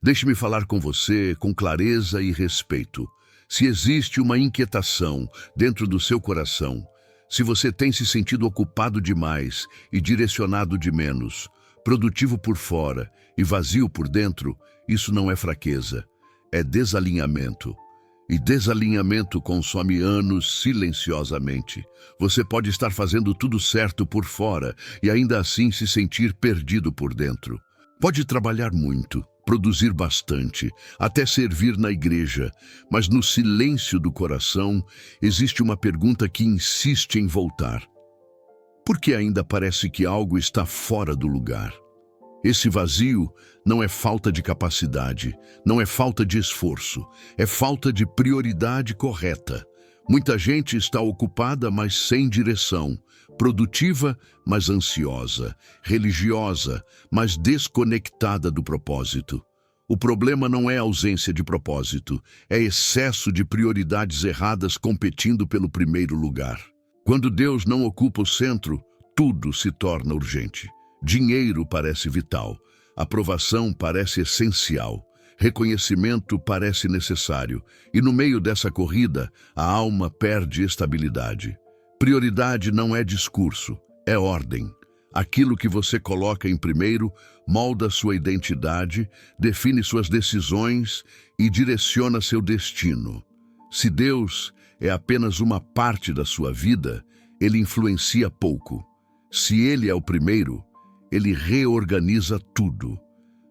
Deixe-me falar com você com clareza e respeito. Se existe uma inquietação dentro do seu coração, se você tem se sentido ocupado demais e direcionado de menos, produtivo por fora e vazio por dentro, isso não é fraqueza, é desalinhamento. E desalinhamento consome anos silenciosamente. Você pode estar fazendo tudo certo por fora e ainda assim se sentir perdido por dentro. Pode trabalhar muito, produzir bastante, até servir na igreja, mas no silêncio do coração existe uma pergunta que insiste em voltar. Por que ainda parece que algo está fora do lugar? Esse vazio não é falta de capacidade, não é falta de esforço, é falta de prioridade correta. Muita gente está ocupada, mas sem direção, produtiva, mas ansiosa, religiosa, mas desconectada do propósito. O problema não é ausência de propósito, é excesso de prioridades erradas competindo pelo primeiro lugar. Quando Deus não ocupa o centro, tudo se torna urgente. Dinheiro parece vital, aprovação parece essencial, reconhecimento parece necessário, e no meio dessa corrida, a alma perde estabilidade. Prioridade não é discurso, é ordem. Aquilo que você coloca em primeiro molda sua identidade, define suas decisões e direciona seu destino. Se Deus é apenas uma parte da sua vida, ele influencia pouco. Se ele é o primeiro, ele reorganiza tudo.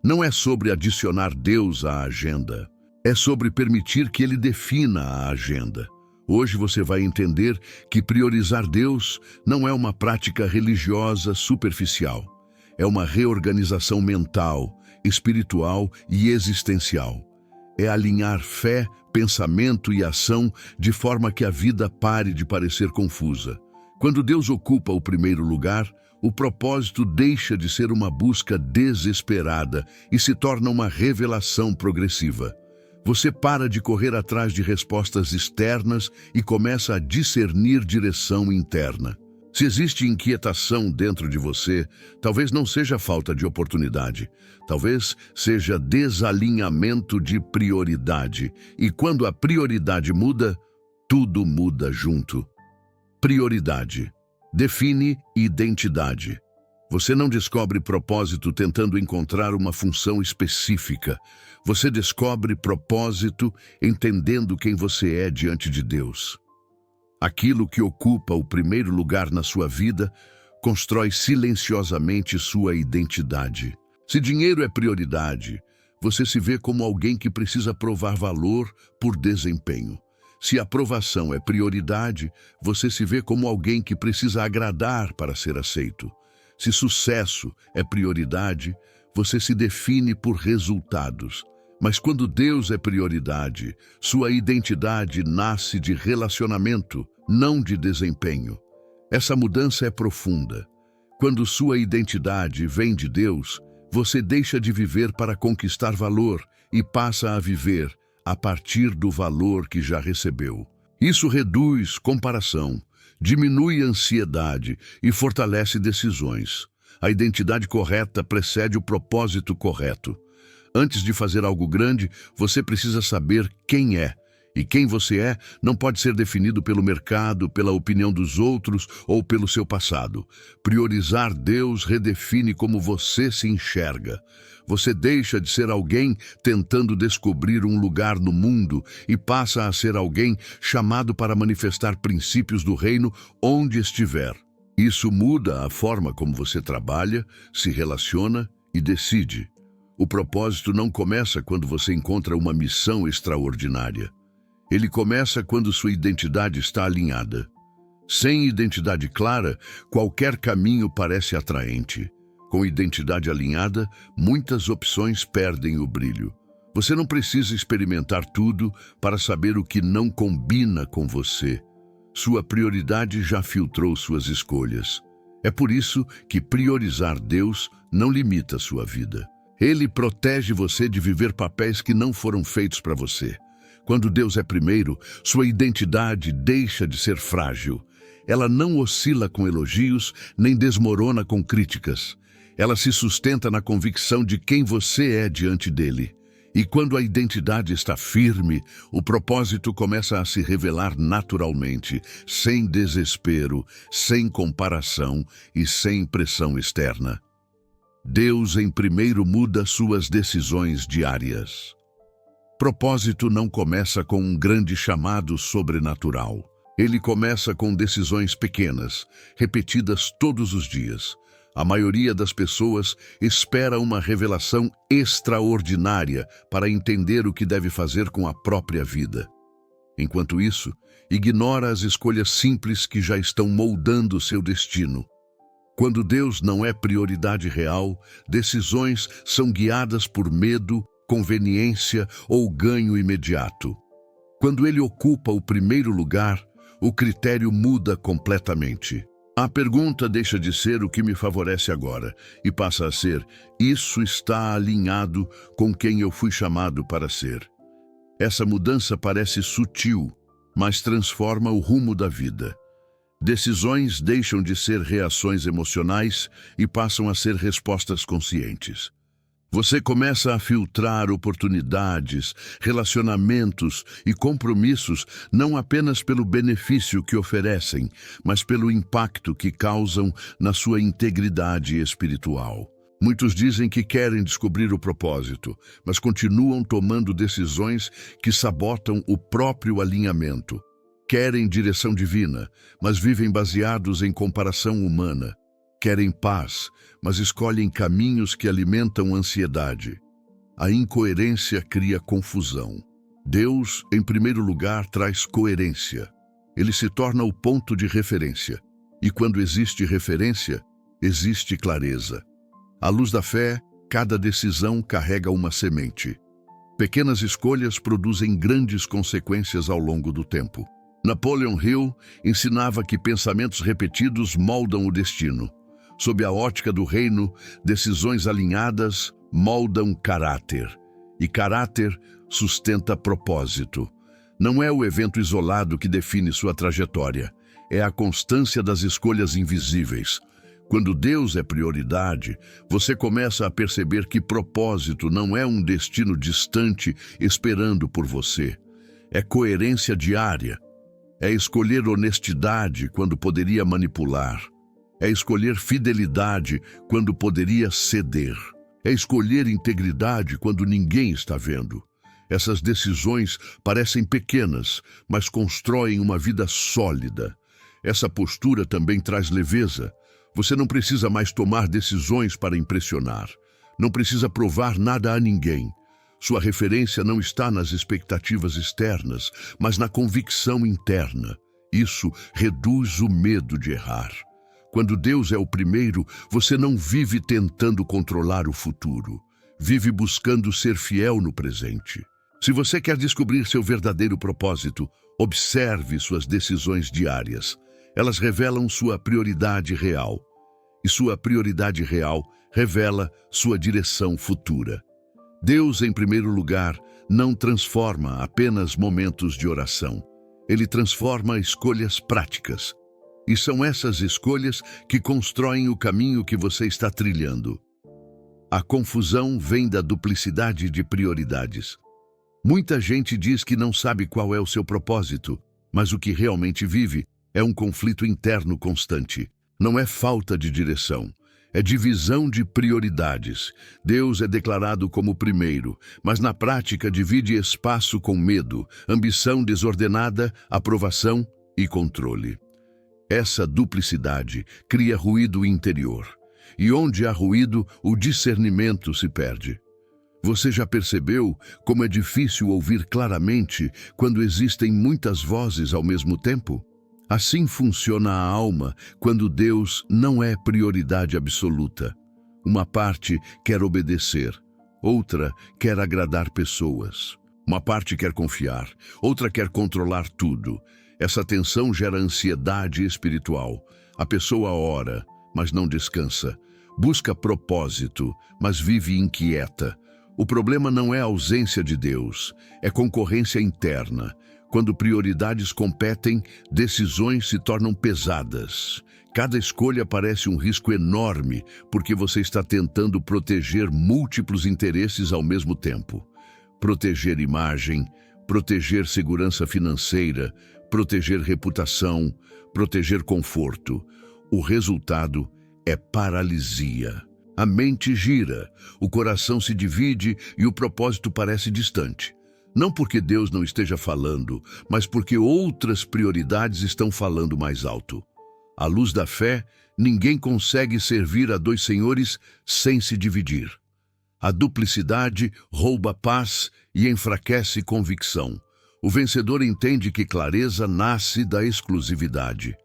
Não é sobre adicionar Deus à agenda, é sobre permitir que ele defina a agenda. Hoje você vai entender que priorizar Deus não é uma prática religiosa superficial. É uma reorganização mental, espiritual e existencial. É alinhar fé, pensamento e ação de forma que a vida pare de parecer confusa. Quando Deus ocupa o primeiro lugar, o propósito deixa de ser uma busca desesperada e se torna uma revelação progressiva. Você para de correr atrás de respostas externas e começa a discernir direção interna. Se existe inquietação dentro de você, talvez não seja falta de oportunidade, talvez seja desalinhamento de prioridade. E quando a prioridade muda, tudo muda junto. Prioridade define identidade. Você não descobre propósito tentando encontrar uma função específica. Você descobre propósito entendendo quem você é diante de Deus. Aquilo que ocupa o primeiro lugar na sua vida constrói silenciosamente sua identidade. Se dinheiro é prioridade, você se vê como alguém que precisa provar valor por desempenho. Se aprovação é prioridade, você se vê como alguém que precisa agradar para ser aceito. Se sucesso é prioridade, você se define por resultados. Mas quando Deus é prioridade, sua identidade nasce de relacionamento, não de desempenho. Essa mudança é profunda. Quando sua identidade vem de Deus, você deixa de viver para conquistar valor e passa a viver a partir do valor que já recebeu. Isso reduz comparação, diminui ansiedade e fortalece decisões. A identidade correta precede o propósito correto. Antes de fazer algo grande, você precisa saber quem é. E quem você é não pode ser definido pelo mercado, pela opinião dos outros ou pelo seu passado. Priorizar Deus redefine como você se enxerga. Você deixa de ser alguém tentando descobrir um lugar no mundo e passa a ser alguém chamado para manifestar princípios do reino onde estiver. Isso muda a forma como você trabalha, se relaciona e decide. O propósito não começa quando você encontra uma missão extraordinária. Ele começa quando sua identidade está alinhada. Sem identidade clara, qualquer caminho parece atraente. Com identidade alinhada, muitas opções perdem o brilho. Você não precisa experimentar tudo para saber o que não combina com você. Sua prioridade já filtrou suas escolhas. É por isso que priorizar Deus não limita sua vida. Ele protege você de viver papéis que não foram feitos para você. Quando Deus é primeiro, sua identidade deixa de ser frágil. Ela não oscila com elogios, nem desmorona com críticas. Ela se sustenta na convicção de quem você é diante dele. E quando a identidade está firme, o propósito começa a se revelar naturalmente, sem desespero, sem comparação e sem pressão externa. Deus, em primeiro, muda suas decisões diárias. Propósito não começa com um grande chamado sobrenatural. Ele começa com decisões pequenas, repetidas todos os dias. A maioria das pessoas espera uma revelação extraordinária para entender o que deve fazer com a própria vida. Enquanto isso, ignora as escolhas simples que já estão moldando seu destino. Quando Deus não é prioridade real, decisões são guiadas por medo, conveniência ou ganho imediato. Quando Ele ocupa o primeiro lugar, o critério muda completamente. A pergunta deixa de ser o que me favorece agora e passa a ser: isso está alinhado com quem eu fui chamado para ser? Essa mudança parece sutil, mas transforma o rumo da vida. Decisões deixam de ser reações emocionais e passam a ser respostas conscientes. Você começa a filtrar oportunidades, relacionamentos e compromissos não apenas pelo benefício que oferecem, mas pelo impacto que causam na sua integridade espiritual. Muitos dizem que querem descobrir o propósito, mas continuam tomando decisões que sabotam o próprio alinhamento. Querem direção divina, mas vivem baseados em comparação humana. Querem paz, mas escolhem caminhos que alimentam ansiedade. A incoerência cria confusão. Deus, em primeiro lugar, traz coerência. Ele se torna o ponto de referência. E quando existe referência, existe clareza. À luz da fé, cada decisão carrega uma semente. Pequenas escolhas produzem grandes consequências ao longo do tempo. Napoleon Hill ensinava que pensamentos repetidos moldam o destino. Sob a ótica do reino, decisões alinhadas moldam caráter. E caráter sustenta propósito. Não é o evento isolado que define sua trajetória. É a constância das escolhas invisíveis. Quando Deus é prioridade, você começa a perceber que propósito não é um destino distante esperando por você. É coerência diária. É escolher honestidade quando poderia manipular. É escolher fidelidade quando poderia ceder. É escolher integridade quando ninguém está vendo. Essas decisões parecem pequenas, mas constroem uma vida sólida. Essa postura também traz leveza. Você não precisa mais tomar decisões para impressionar. Não precisa provar nada a ninguém. Sua referência não está nas expectativas externas, mas na convicção interna. Isso reduz o medo de errar. Quando Deus é o primeiro, você não vive tentando controlar o futuro. Vive buscando ser fiel no presente. Se você quer descobrir seu verdadeiro propósito, observe suas decisões diárias. Elas revelam sua prioridade real. E sua prioridade real revela sua direção futura. Deus, em primeiro lugar, não transforma apenas momentos de oração. Ele transforma escolhas práticas. E são essas escolhas que constroem o caminho que você está trilhando. A confusão vem da duplicidade de prioridades. Muita gente diz que não sabe qual é o seu propósito, mas o que realmente vive é um conflito interno constante. Não é falta de direção, é divisão de prioridades. Deus é declarado como primeiro, mas na prática divide espaço com medo, ambição desordenada, aprovação e controle. Essa duplicidade cria ruído interior, e onde há ruído, o discernimento se perde. Você já percebeu como é difícil ouvir claramente quando existem muitas vozes ao mesmo tempo? Assim funciona a alma quando Deus não é prioridade absoluta. Uma parte quer obedecer, outra quer agradar pessoas. Uma parte quer confiar, outra quer controlar tudo. Essa tensão gera ansiedade espiritual. A pessoa ora, mas não descansa. Busca propósito, mas vive inquieta. O problema não é a ausência de Deus, é concorrência interna. Quando prioridades competem, decisões se tornam pesadas. Cada escolha parece um risco enorme, porque você está tentando proteger múltiplos interesses ao mesmo tempo. proteger imagem, proteger segurança financeira, proteger reputação, proteger conforto. O resultado é paralisia. A mente gira, o coração se divide e o propósito parece distante. Não porque Deus não esteja falando, mas porque outras prioridades estão falando mais alto. À luz da fé, ninguém consegue servir a dois senhores sem se dividir. A duplicidade rouba paz e enfraquece convicção. O vencedor entende que clareza nasce da exclusividade.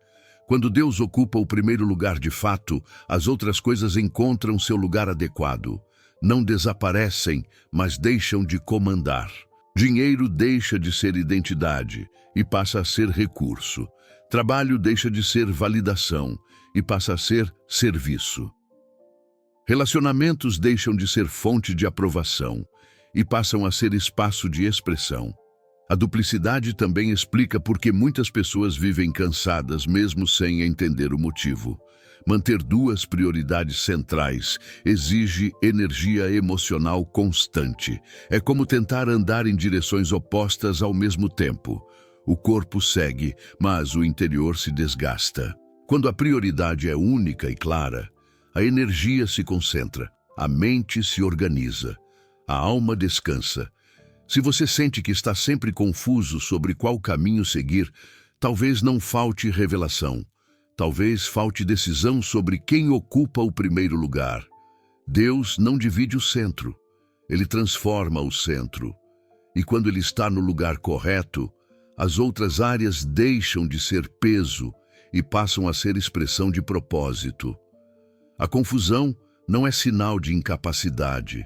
Quando Deus ocupa o primeiro lugar de fato, as outras coisas encontram seu lugar adequado. Não desaparecem, mas deixam de comandar. Dinheiro deixa de ser identidade e passa a ser recurso. Trabalho deixa de ser validação e passa a ser serviço. Relacionamentos deixam de ser fonte de aprovação e passam a ser espaço de expressão. A duplicidade também explica por que muitas pessoas vivem cansadas mesmo sem entender o motivo. Manter duas prioridades centrais exige energia emocional constante. É como tentar andar em direções opostas ao mesmo tempo. O corpo segue, mas o interior se desgasta. Quando a prioridade é única e clara, a energia se concentra, a mente se organiza, a alma descansa. Se você sente que está sempre confuso sobre qual caminho seguir, talvez não falte revelação. Talvez falte decisão sobre quem ocupa o primeiro lugar. Deus não divide o centro, Ele transforma o centro. E quando Ele está no lugar correto, as outras áreas deixam de ser peso e passam a ser expressão de propósito. A confusão não é sinal de incapacidade,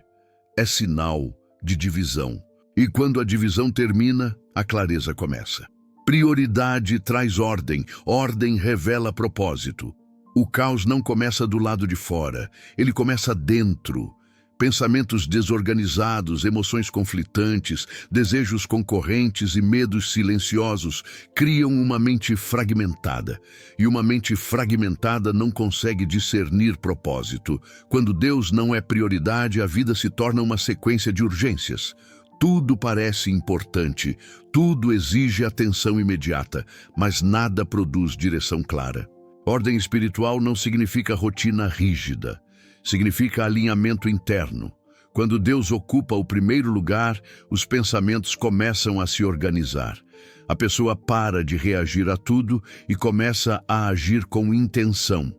é sinal de divisão. E quando a divisão termina, a clareza começa. Prioridade traz ordem, ordem revela propósito. O caos não começa do lado de fora, ele começa dentro. Pensamentos desorganizados, emoções conflitantes, desejos concorrentes e medos silenciosos criam uma mente fragmentada. E uma mente fragmentada não consegue discernir propósito. Quando Deus não é prioridade, a vida se torna uma sequência de urgências. Tudo parece importante, tudo exige atenção imediata, mas nada produz direção clara. Ordem espiritual não significa rotina rígida, significa alinhamento interno. Quando Deus ocupa o primeiro lugar, os pensamentos começam a se organizar. A pessoa para de reagir a tudo e começa a agir com intenção.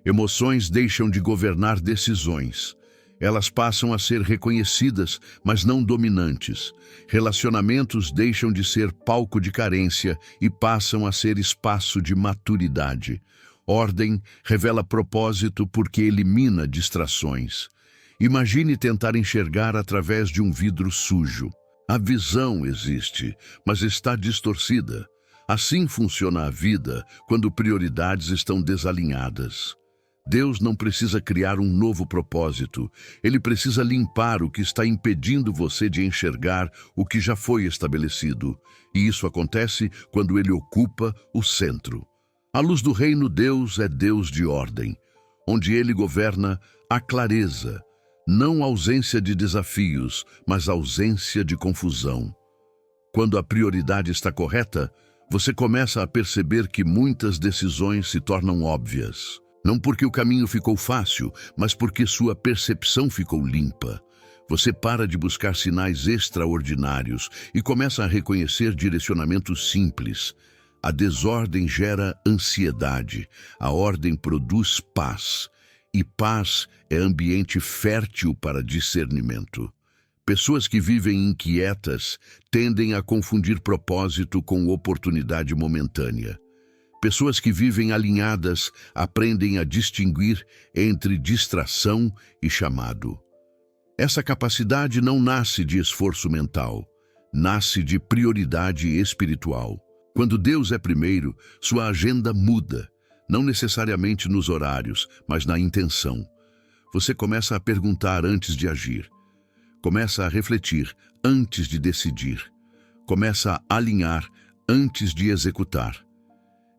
Emoções deixam de governar decisões. Elas passam a ser reconhecidas, mas não dominantes. Relacionamentos deixam de ser palco de carência e passam a ser espaço de maturidade. Ordem revela propósito porque elimina distrações. Imagine tentar enxergar através de um vidro sujo. A visão existe, mas está distorcida. Assim funciona a vida quando prioridades estão desalinhadas. Deus não precisa criar um novo propósito, Ele precisa limpar o que está impedindo você de enxergar o que já foi estabelecido. E isso acontece quando Ele ocupa o centro. À luz do reino, Deus é Deus de ordem. Onde Ele governa, há clareza, não ausência de desafios, mas ausência de confusão. Quando a prioridade está correta, você começa a perceber que muitas decisões se tornam óbvias. Não porque o caminho ficou fácil, mas porque sua percepção ficou limpa. Você para de buscar sinais extraordinários e começa a reconhecer direcionamentos simples. A desordem gera ansiedade, a ordem produz paz. E paz é ambiente fértil para discernimento. Pessoas que vivem inquietas tendem a confundir propósito com oportunidade momentânea. Pessoas que vivem alinhadas aprendem a distinguir entre distração e chamado. Essa capacidade não nasce de esforço mental, nasce de prioridade espiritual. Quando Deus é primeiro, sua agenda muda, não necessariamente nos horários, mas na intenção. Você começa a perguntar antes de agir, começa a refletir antes de decidir, começa a alinhar antes de executar.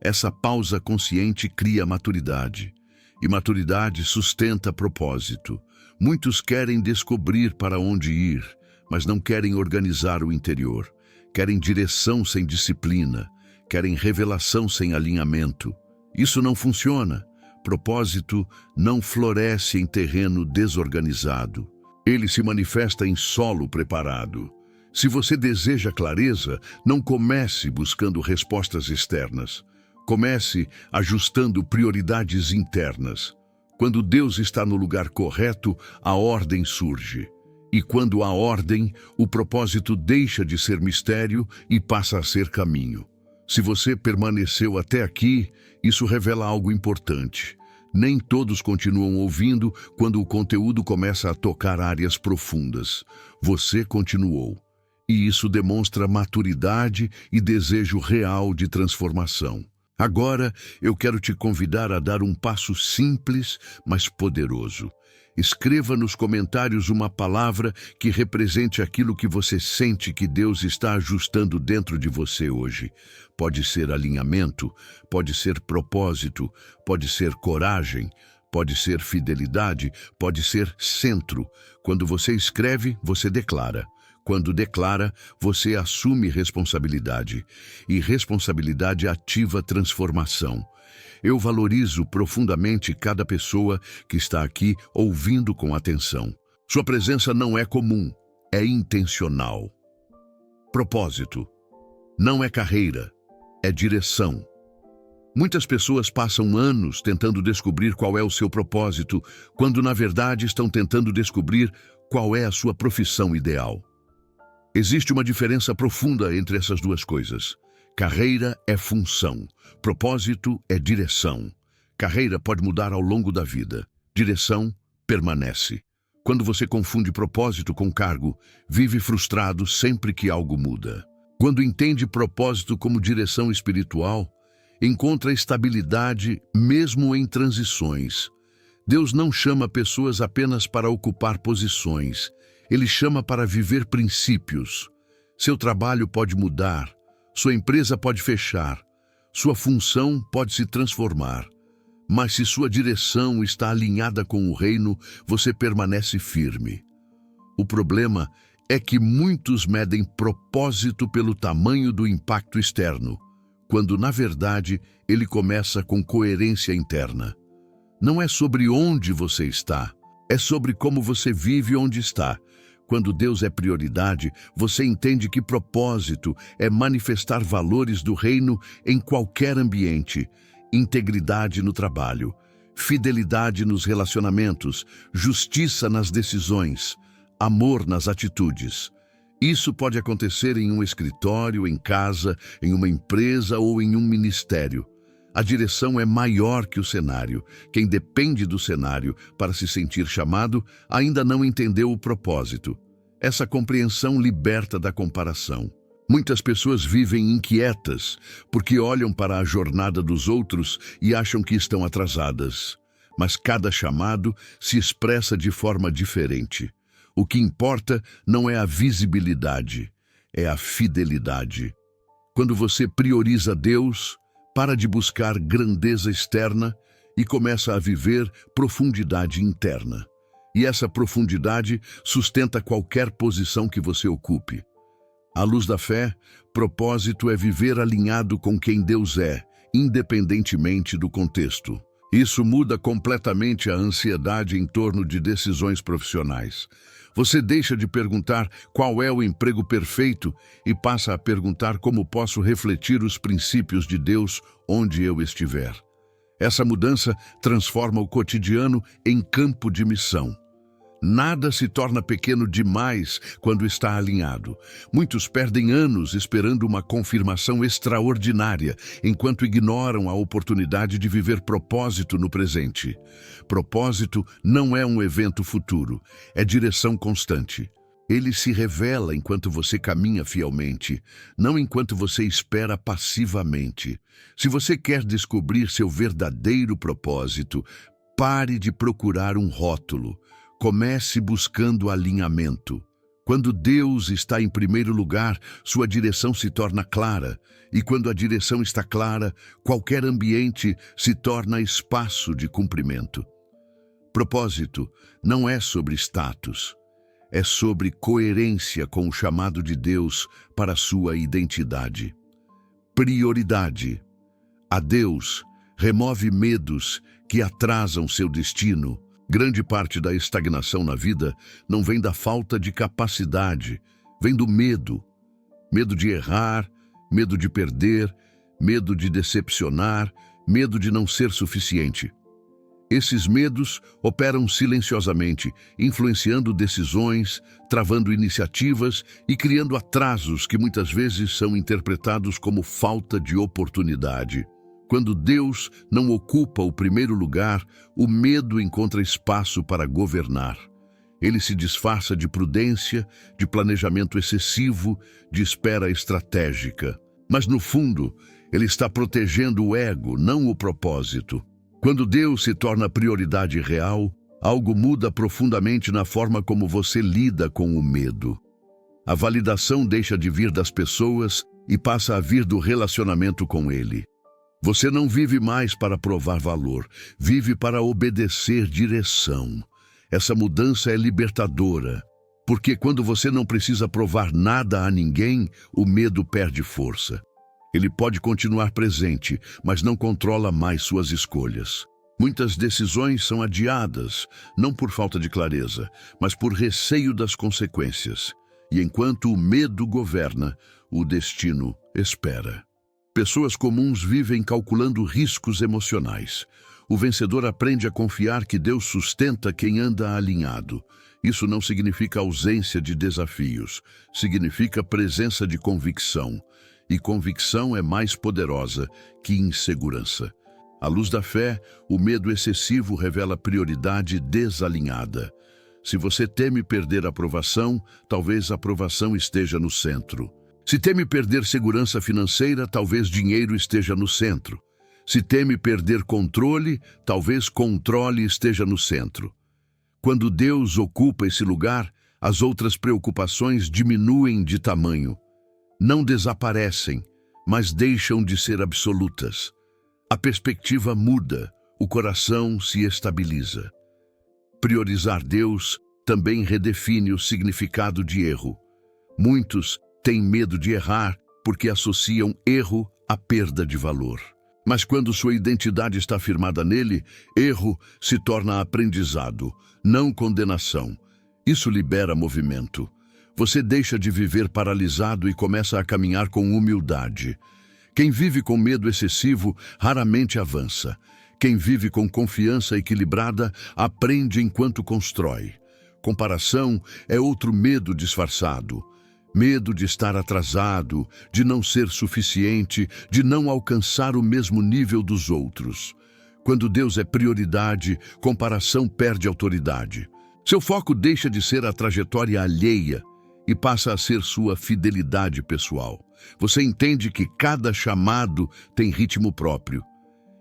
Essa pausa consciente cria maturidade, e maturidade sustenta propósito. Muitos querem descobrir para onde ir, mas não querem organizar o interior. Querem direção sem disciplina. Querem revelação sem alinhamento. Isso não funciona. Propósito não floresce em terreno desorganizado. Ele se manifesta em solo preparado. Se você deseja clareza, não comece buscando respostas externas. Comece ajustando prioridades internas. Quando Deus está no lugar correto, a ordem surge. E quando há ordem, o propósito deixa de ser mistério e passa a ser caminho. Se você permaneceu até aqui, isso revela algo importante. Nem todos continuam ouvindo quando o conteúdo começa a tocar áreas profundas. Você continuou. E isso demonstra maturidade e desejo real de transformação. Agora, eu quero te convidar a dar um passo simples, mas poderoso. Escreva nos comentários uma palavra que represente aquilo que você sente que Deus está ajustando dentro de você hoje. Pode ser alinhamento, pode ser propósito, pode ser coragem, pode ser fidelidade, pode ser centro. Quando você escreve, você declara. Quando declara, você assume responsabilidade. E responsabilidade ativa transformação. Eu valorizo profundamente cada pessoa que está aqui ouvindo com atenção. Sua presença não é comum, é intencional. Propósito. Não é carreira, é direção. Muitas pessoas passam anos tentando descobrir qual é o seu propósito, quando na verdade estão tentando descobrir qual é a sua profissão ideal. Existe uma diferença profunda entre essas duas coisas. Carreira é função, propósito é direção. Carreira pode mudar ao longo da vida, direção permanece. Quando você confunde propósito com cargo, vive frustrado sempre que algo muda. Quando entende propósito como direção espiritual, encontra estabilidade mesmo em transições. Deus não chama pessoas apenas para ocupar posições, Ele chama para viver princípios. Seu trabalho pode mudar, sua empresa pode fechar, sua função pode se transformar. Mas se sua direção está alinhada com o reino, você permanece firme. O problema é que muitos medem propósito pelo tamanho do impacto externo, quando, na verdade, ele começa com coerência interna. Não é sobre onde você está, é sobre como você vive onde está. Quando Deus é prioridade, você entende que propósito é manifestar valores do reino em qualquer ambiente. Integridade no trabalho, fidelidade nos relacionamentos, justiça nas decisões, amor nas atitudes. Isso pode acontecer em um escritório, em casa, em uma empresa ou em um ministério. A direção é maior que o cenário. Quem depende do cenário para se sentir chamado ainda não entendeu o propósito. Essa compreensão liberta da comparação. Muitas pessoas vivem inquietas porque olham para a jornada dos outros e acham que estão atrasadas. Mas cada chamado se expressa de forma diferente. O que importa não é a visibilidade, é a fidelidade. Quando você prioriza Deus, para de buscar grandeza externa e começa a viver profundidade interna. E essa profundidade sustenta qualquer posição que você ocupe. À luz da fé, propósito é viver alinhado com quem Deus é, independentemente do contexto. Isso muda completamente a ansiedade em torno de decisões profissionais. Você deixa de perguntar qual é o emprego perfeito e passa a perguntar como posso refletir os princípios de Deus onde eu estiver. Essa mudança transforma o cotidiano em campo de missão. Nada se torna pequeno demais quando está alinhado. Muitos perdem anos esperando uma confirmação extraordinária, enquanto ignoram a oportunidade de viver propósito no presente. Propósito não é um evento futuro, é direção constante. Ele se revela enquanto você caminha fielmente, não enquanto você espera passivamente. Se você quer descobrir seu verdadeiro propósito, pare de procurar um rótulo. Comece buscando alinhamento. Quando Deus está em primeiro lugar, sua direção se torna clara. E quando a direção está clara, qualquer ambiente se torna espaço de cumprimento. Propósito não é sobre status. é sobre coerência com o chamado de Deus para a sua identidade. Prioridade. A Deus remove medos que atrasam seu destino. Grande parte da estagnação na vida não vem da falta de capacidade, vem do medo. Medo de errar, medo de perder, medo de decepcionar, medo de não ser suficiente. Esses medos operam silenciosamente, influenciando decisões, travando iniciativas e criando atrasos que muitas vezes são interpretados como falta de oportunidade. Quando Deus não ocupa o primeiro lugar, o medo encontra espaço para governar. Ele se disfarça de prudência, de planejamento excessivo, de espera estratégica. Mas, no fundo, ele está protegendo o ego, não o propósito. Quando Deus se torna prioridade real, algo muda profundamente na forma como você lida com o medo. A validação deixa de vir das pessoas e passa a vir do relacionamento com Ele. Você não vive mais para provar valor, vive para obedecer direção. Essa mudança é libertadora, porque quando você não precisa provar nada a ninguém, o medo perde força. Ele pode continuar presente, mas não controla mais suas escolhas. Muitas decisões são adiadas, não por falta de clareza, mas por receio das consequências. E enquanto o medo governa, o destino espera. Pessoas comuns vivem calculando riscos emocionais. O vencedor aprende a confiar que Deus sustenta quem anda alinhado. Isso não significa ausência de desafios, significa presença de convicção. E convicção é mais poderosa que insegurança. À luz da fé, o medo excessivo revela prioridade desalinhada. Se você teme perder a aprovação, talvez a aprovação esteja no centro. Se teme perder segurança financeira, talvez dinheiro esteja no centro. Se teme perder controle, talvez controle esteja no centro. Quando Deus ocupa esse lugar, as outras preocupações diminuem de tamanho. Não desaparecem, mas deixam de ser absolutas. A perspectiva muda, o coração se estabiliza. Priorizar Deus também redefine o significado de erro. Muitos têm medo de errar porque associam erro à perda de valor. Mas quando sua identidade está firmada nele, erro se torna aprendizado, não condenação. Isso libera movimento. Você deixa de viver paralisado e começa a caminhar com humildade. Quem vive com medo excessivo raramente avança. Quem vive com confiança equilibrada aprende enquanto constrói. Comparação é outro medo disfarçado. Medo de estar atrasado, de não ser suficiente, de não alcançar o mesmo nível dos outros. Quando Deus é prioridade, comparação perde autoridade. Seu foco deixa de ser a trajetória alheia e passa a ser sua fidelidade pessoal. Você entende que cada chamado tem ritmo próprio.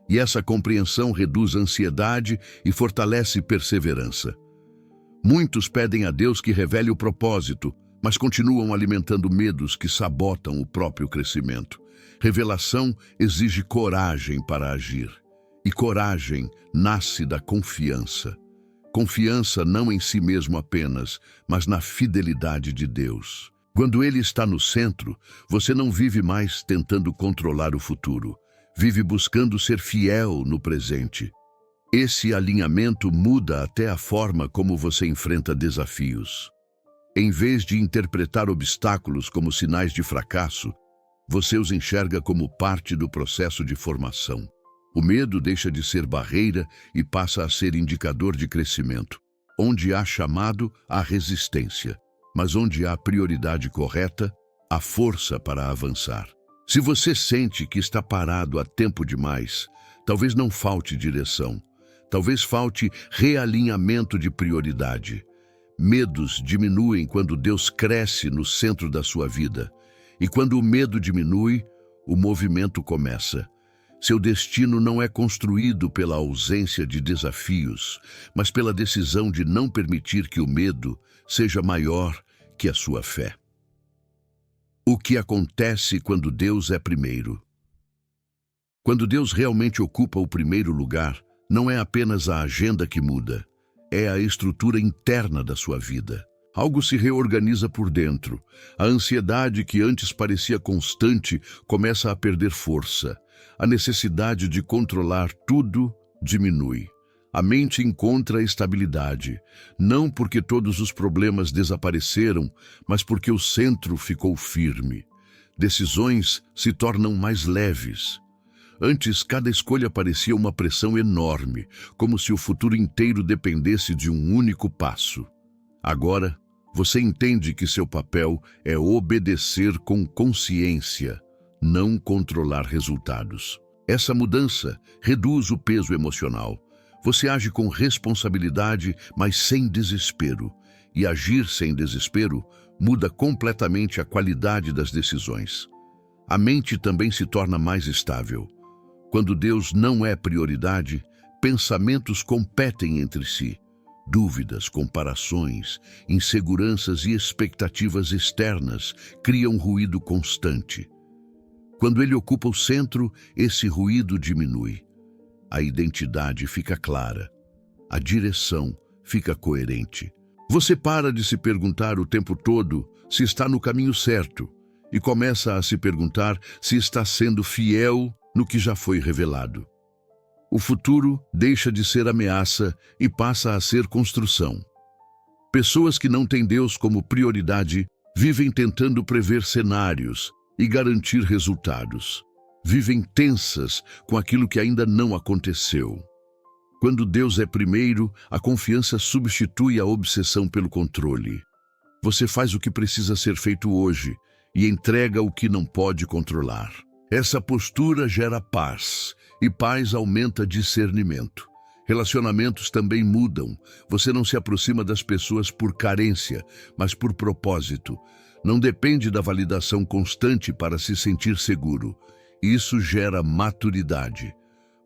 E essa compreensão reduz a ansiedade e fortalece perseverança. Muitos pedem a Deus que revele o propósito, mas continuam alimentando medos que sabotam o próprio crescimento. Revelação exige coragem para agir. E coragem nasce da confiança. Confiança não em si mesmo apenas, mas na fidelidade de Deus. Quando Ele está no centro, você não vive mais tentando controlar o futuro. Vive buscando ser fiel no presente. Esse alinhamento muda até a forma como você enfrenta desafios. Em vez de interpretar obstáculos como sinais de fracasso, você os enxerga como parte do processo de formação. O medo deixa de ser barreira e passa a ser indicador de crescimento. Onde há chamado, há resistência, mas onde há prioridade correta, há força para avançar. Se você sente que está parado há tempo demais, talvez não falte direção, talvez falte realinhamento de prioridade. Medos diminuem quando Deus cresce no centro da sua vida. E quando o medo diminui, o movimento começa. Seu destino não é construído pela ausência de desafios, mas pela decisão de não permitir que o medo seja maior que a sua fé. O que acontece quando Deus é primeiro? Quando Deus realmente ocupa o primeiro lugar, não é apenas a agenda que muda, é a estrutura interna da sua vida. Algo se reorganiza por dentro. A ansiedade que antes parecia constante começa a perder força. A necessidade de controlar tudo diminui. A mente encontra estabilidade, não porque todos os problemas desapareceram, mas porque o centro ficou firme. Decisões se tornam mais leves. Antes, cada escolha parecia uma pressão enorme, como se o futuro inteiro dependesse de um único passo. Agora, você entende que seu papel é obedecer com consciência, não controlar resultados. Essa mudança reduz o peso emocional. Você age com responsabilidade, mas sem desespero. E agir sem desespero muda completamente a qualidade das decisões. A mente também se torna mais estável. Quando Deus não é prioridade, pensamentos competem entre si. Dúvidas, comparações, inseguranças e expectativas externas criam ruído constante. Quando ele ocupa o centro, esse ruído diminui. A identidade fica clara. A direção fica coerente. Você para de se perguntar o tempo todo se está no caminho certo e começa a se perguntar se está sendo fiel no que já foi revelado. O futuro deixa de ser ameaça e passa a ser construção. Pessoas que não têm Deus como prioridade vivem tentando prever cenários e garantir resultados. Vivem tensas com aquilo que ainda não aconteceu. Quando Deus é primeiro, a confiança substitui a obsessão pelo controle. Você faz o que precisa ser feito hoje e entrega o que não pode controlar. Essa postura gera paz, e paz aumenta discernimento. Relacionamentos também mudam. Você não se aproxima das pessoas por carência, mas por propósito. Não depende da validação constante para se sentir seguro. Isso gera maturidade.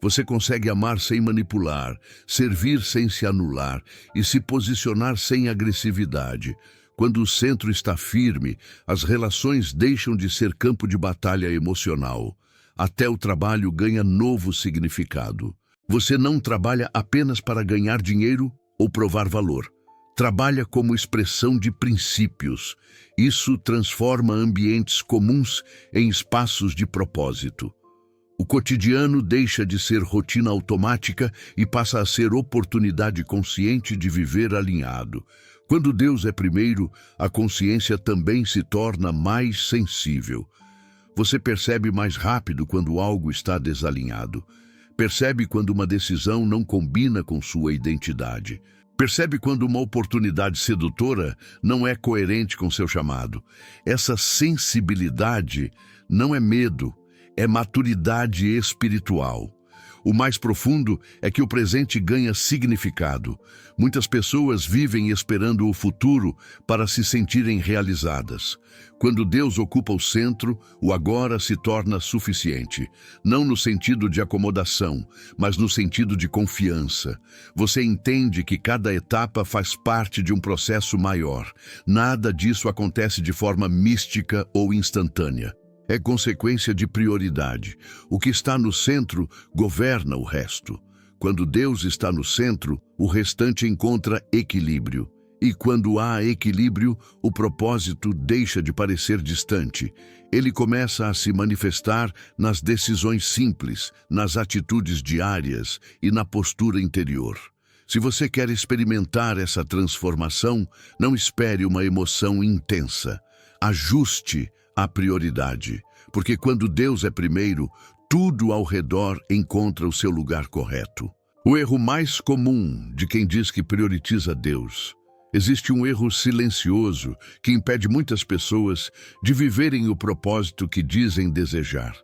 Você consegue amar sem manipular, servir sem se anular e se posicionar sem agressividade. Quando o centro está firme, as relações deixam de ser campo de batalha emocional. Até o trabalho ganha novo significado. Você não trabalha apenas para ganhar dinheiro ou provar valor. Trabalha como expressão de princípios. Isso transforma ambientes comuns em espaços de propósito. O cotidiano deixa de ser rotina automática e passa a ser oportunidade consciente de viver alinhado. Quando Deus é primeiro, a consciência também se torna mais sensível. Você percebe mais rápido quando algo está desalinhado. Percebe quando uma decisão não combina com sua identidade. Percebe quando uma oportunidade sedutora não é coerente com seu chamado. Essa sensibilidade não é medo, é maturidade espiritual. O mais profundo é que o presente ganha significado. Muitas pessoas vivem esperando o futuro para se sentirem realizadas. Quando Deus ocupa o centro, o agora se torna suficiente. Não no sentido de acomodação, mas no sentido de confiança. Você entende que cada etapa faz parte de um processo maior. Nada disso acontece de forma mística ou instantânea. É consequência de prioridade. O que está no centro governa o resto. Quando Deus está no centro, o restante encontra equilíbrio. E quando há equilíbrio, o propósito deixa de parecer distante. Ele começa a se manifestar nas decisões simples, nas atitudes diárias e na postura interior. Se você quer experimentar essa transformação, não espere uma emoção intensa. Ajuste a prioridade, porque quando Deus é primeiro, tudo ao redor encontra o seu lugar correto. O erro mais comum de quem diz que prioriza Deus. Existe um erro silencioso que impede muitas pessoas de viverem o propósito que dizem desejar.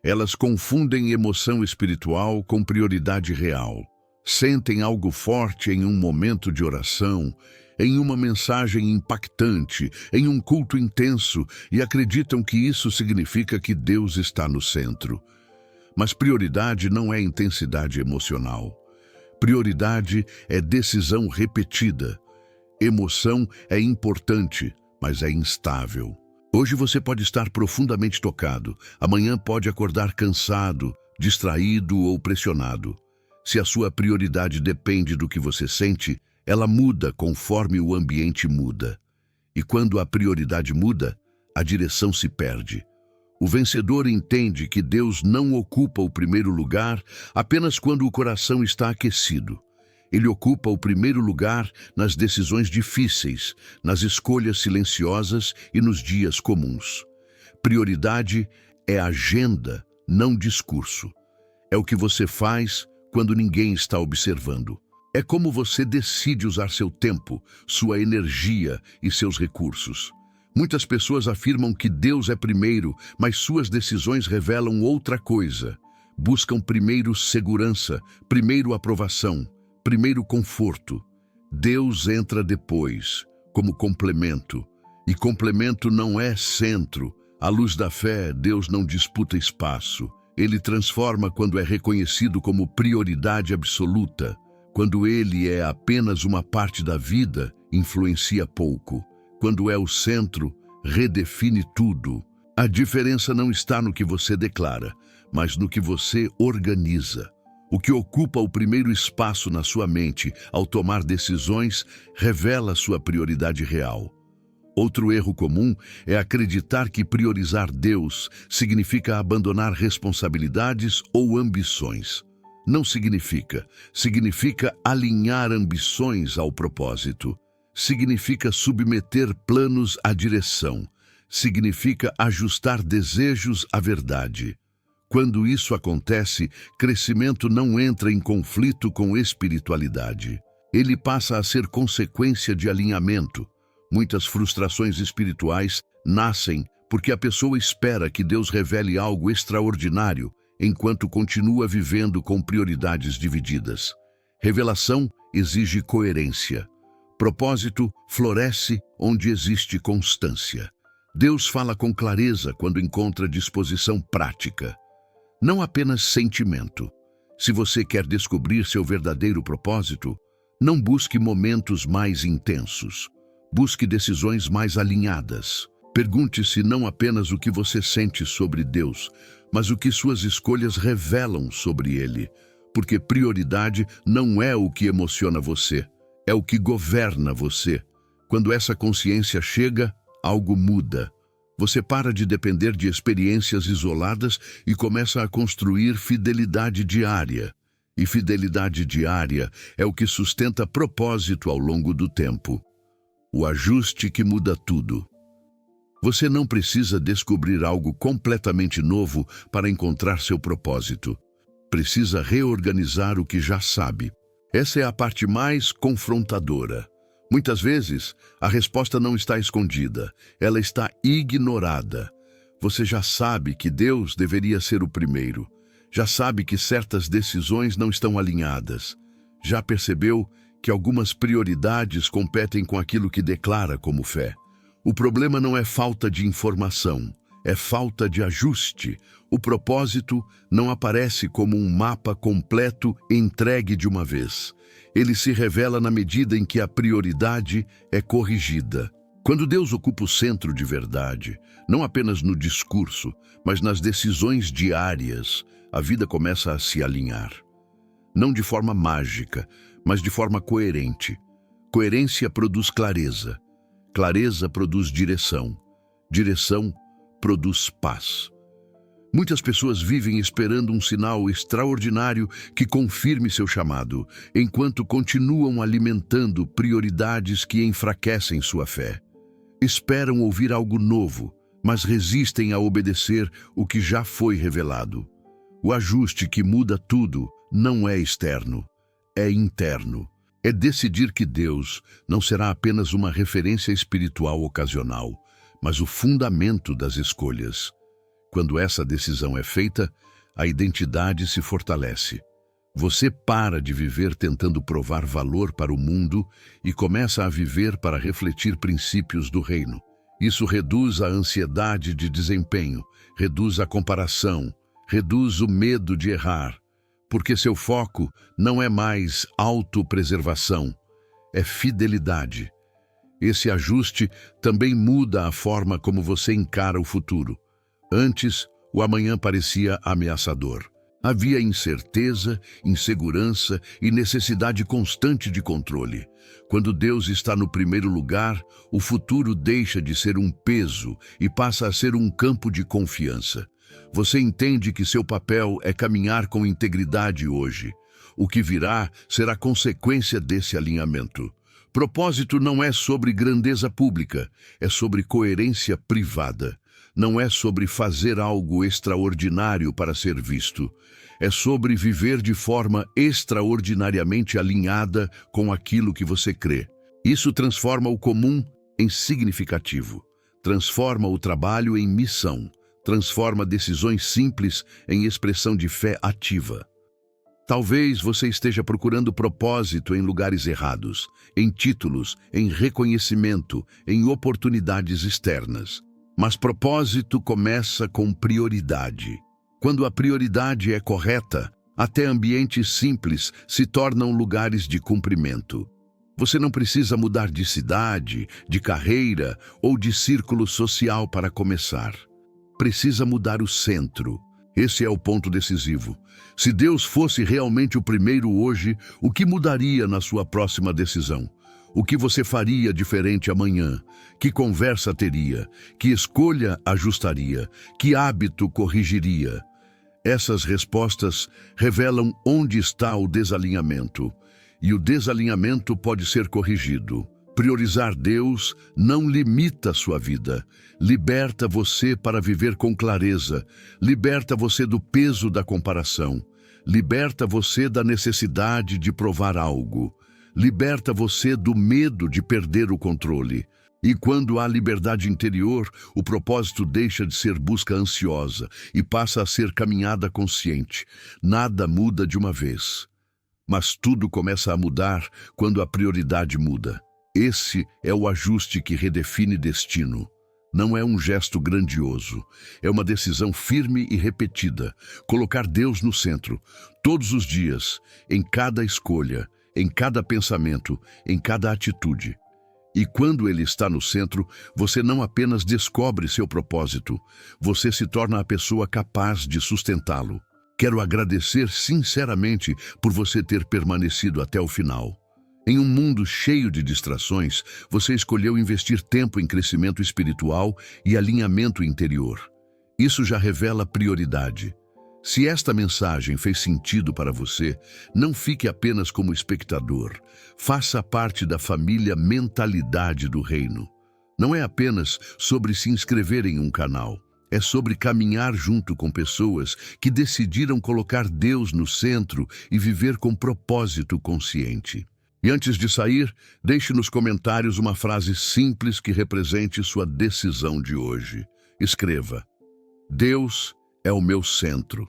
Elas confundem emoção espiritual com prioridade real. Sentem algo forte em um momento de oração, em uma mensagem impactante, em um culto intenso e acreditam que isso significa que Deus está no centro. Mas prioridade não é intensidade emocional. Prioridade é decisão repetida. Emoção é importante, mas é instável. Hoje você pode estar profundamente tocado, amanhã pode acordar cansado, distraído ou pressionado. Se a sua prioridade depende do que você sente, ela muda conforme o ambiente muda. E quando a prioridade muda, a direção se perde. O vencedor entende que Deus não ocupa o primeiro lugar apenas quando o coração está aquecido. Ele ocupa o primeiro lugar nas decisões difíceis, nas escolhas silenciosas e nos dias comuns. Prioridade é agenda, não discurso. É o que você faz quando ninguém está observando. É como você decide usar seu tempo, sua energia e seus recursos. Muitas pessoas afirmam que Deus é primeiro, mas suas decisões revelam outra coisa. Buscam primeiro segurança, primeiro aprovação, primeiro conforto. Deus entra depois, como complemento. E complemento não é centro. À luz da fé, Deus não disputa espaço. Ele transforma quando é reconhecido como prioridade absoluta. Quando ele é apenas uma parte da vida, influencia pouco. Quando é o centro, redefine tudo. A diferença não está no que você declara, mas no que você organiza. O que ocupa o primeiro espaço na sua mente ao tomar decisões revela sua prioridade real. Outro erro comum é acreditar que priorizar Deus significa abandonar responsabilidades ou ambições. Não significa. Significa alinhar ambições ao propósito. Significa submeter planos à direção. Significa ajustar desejos à verdade. Quando isso acontece, crescimento não entra em conflito com espiritualidade. Ele passa a ser consequência de alinhamento. Muitas frustrações espirituais nascem porque a pessoa espera que Deus revele algo extraordinário enquanto continua vivendo com prioridades divididas. Revelação exige coerência. Propósito floresce onde existe constância. Deus fala com clareza quando encontra disposição prática, não apenas sentimento. Se você quer descobrir seu verdadeiro propósito, não busque momentos mais intensos. Busque decisões mais alinhadas. Pergunte-se não apenas o que você sente sobre Deus, mas o que suas escolhas revelam sobre Ele. Porque prioridade não é o que emociona você, é o que governa você. Quando essa consciência chega, algo muda. Você para de depender de experiências isoladas e começa a construir fidelidade diária. E fidelidade diária é o que sustenta propósito ao longo do tempo. O ajuste que muda tudo. Você não precisa descobrir algo completamente novo para encontrar seu propósito. Precisa reorganizar o que já sabe. Essa é a parte mais confrontadora. Muitas vezes, a resposta não está escondida, ela está ignorada. Você já sabe que Deus deveria ser o primeiro. Já sabe que certas decisões não estão alinhadas. Já percebeu que algumas prioridades competem com aquilo que declara como fé. O problema não é falta de informação, é falta de ajuste. O propósito não aparece como um mapa completo entregue de uma vez. Ele se revela na medida em que a prioridade é corrigida. Quando Deus ocupa o centro de verdade, não apenas no discurso, mas nas decisões diárias, a vida começa a se alinhar. Não de forma mágica, mas de forma coerente. Coerência produz clareza. Clareza produz direção. Direção produz paz. Muitas pessoas vivem esperando um sinal extraordinário que confirme seu chamado, enquanto continuam alimentando prioridades que enfraquecem sua fé. Esperam ouvir algo novo, mas resistem a obedecer o que já foi revelado. O ajuste que muda tudo não é externo, é interno. É decidir que Deus não será apenas uma referência espiritual ocasional, mas o fundamento das escolhas. Quando essa decisão é feita, a identidade se fortalece. Você para de viver tentando provar valor para o mundo e começa a viver para refletir princípios do reino. Isso reduz a ansiedade de desempenho, reduz a comparação, reduz o medo de errar, porque seu foco não é mais autopreservação, é fidelidade. Esse ajuste também muda a forma como você encara o futuro. Antes, o amanhã parecia ameaçador. Havia incerteza, insegurança e necessidade constante de controle. Quando Deus está no primeiro lugar, o futuro deixa de ser um peso e passa a ser um campo de confiança. Você entende que seu papel é caminhar com integridade hoje. O que virá será consequência desse alinhamento. Propósito não é sobre grandeza pública, é sobre coerência privada. Não é sobre fazer algo extraordinário para ser visto. É sobre viver de forma extraordinariamente alinhada com aquilo que você crê. Isso transforma o comum em significativo. Transforma o trabalho em missão. Transforma decisões simples em expressão de fé ativa. Talvez você esteja procurando propósito em lugares errados, em títulos, em reconhecimento, em oportunidades externas. Mas propósito começa com prioridade. Quando a prioridade é correta, até ambientes simples se tornam lugares de cumprimento. Você não precisa mudar de cidade, de carreira ou de círculo social para começar. Precisa mudar o centro. Esse é o ponto decisivo. Se Deus fosse realmente o primeiro hoje, o que mudaria na sua próxima decisão? O que você faria diferente amanhã? Que conversa teria? Que escolha ajustaria? Que hábito corrigiria? Essas respostas revelam onde está o desalinhamento. E o desalinhamento pode ser corrigido. Priorizar Deus não limita a sua vida. Liberta você para viver com clareza. Liberta você do peso da comparação. Liberta você da necessidade de provar algo. Liberta você do medo de perder o controle. E quando há liberdade interior, o propósito deixa de ser busca ansiosa e passa a ser caminhada consciente. Nada muda de uma vez. Mas tudo começa a mudar quando a prioridade muda. Esse é o ajuste que redefine destino. Não é um gesto grandioso, é uma decisão firme e repetida. Colocar Deus no centro, todos os dias, em cada escolha, em cada pensamento, em cada atitude. E quando ele está no centro, você não apenas descobre seu propósito, você se torna a pessoa capaz de sustentá-lo. Quero agradecer sinceramente por você ter permanecido até o final. Em um mundo cheio de distrações, você escolheu investir tempo em crescimento espiritual e alinhamento interior. Isso já revela prioridade. Se esta mensagem fez sentido para você, não fique apenas como espectador. Faça parte da família Mentalidade do Reino. Não é apenas sobre se inscrever em um canal. É sobre caminhar junto com pessoas que decidiram colocar Deus no centro e viver com propósito consciente. E antes de sair, deixe nos comentários uma frase simples que represente sua decisão de hoje. Escreva: Deus é o meu centro.